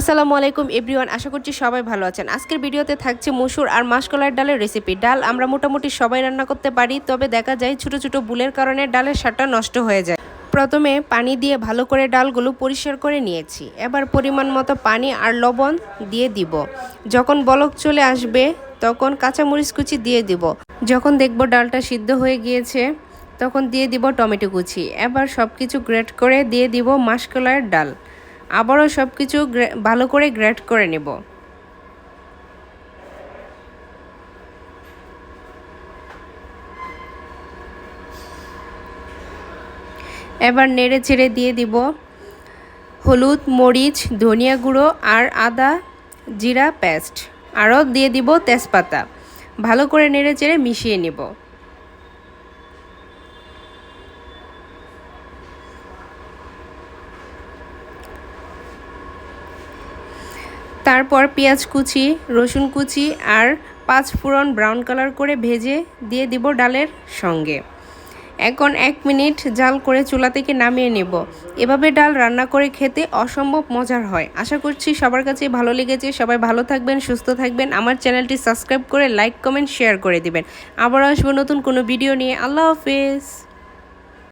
আসসালামু আলাইকুম এভরিওয়ান, আশা করছি সবাই ভালো আছেন। আজকের ভিডিওতে থাকছে মসুর আর মাসকলাইয়ের ডালের রেসিপি। ডাল আমরা মোটামুটি সবাই রান্না করতে পারি, তবে দেখা যায় ছোট ছোট ভুলের কারণে ডালের স্বাদটা নষ্ট হয়ে যায়। প্রথমে পানি দিয়ে ভালো করে ডালগুলো পরিষ্কার করে নিয়েছি। এবার পরিমাণ মতো পানি আর লবণ দিয়ে দিব। যখন বলক চলে আসবে তখন কাঁচামরিচ কুচি দিয়ে দিব। যখন দেখব ডালটা সিদ্ধ হয়ে গিয়েছে তখন দিয়ে দিব টমেটো কুচি। এবার সব কিছু গ্রেট করে দিয়ে দিব মাসকলাইয়ের ডাল। আবারও সব কিছু ভালো করে গ্রেট করে নেব। এবার নেড়ে চেড়ে দিয়ে দিব হলুদ, মরিচ, ধনিয়া গুঁড়ো আর আদা জিরা পেস্ট। আরও দিয়ে দিব তেজপাতা। ভালো করে নেড়ে চেড়ে মিশিয়ে নেব। তারপর পেঁয়াজ কুচি, রসুন কুচি আর 5 ফোড়ন ব্রাউন কালার করে ভেজে দিয়ে দিব ডালের সঙ্গে। এখন 1 মিনিট জাল করে চুলা থেকে নামিয়ে নেব। এভাবে ডাল রান্না করে খেতে অসম্ভব মজার হয়। আশা করছি সবার কাছে ভালো লেগেছে। সবাই ভালো থাকবেন, সুস্থ থাকবেন। আমার চ্যানেলটি সাবস্ক্রাইব করে লাইক, কমেন্ট, শেয়ার করে দিবেন। আবার আসবো নতুন কোনো ভিডিও নিয়ে। আল্লাহ হাফেজ।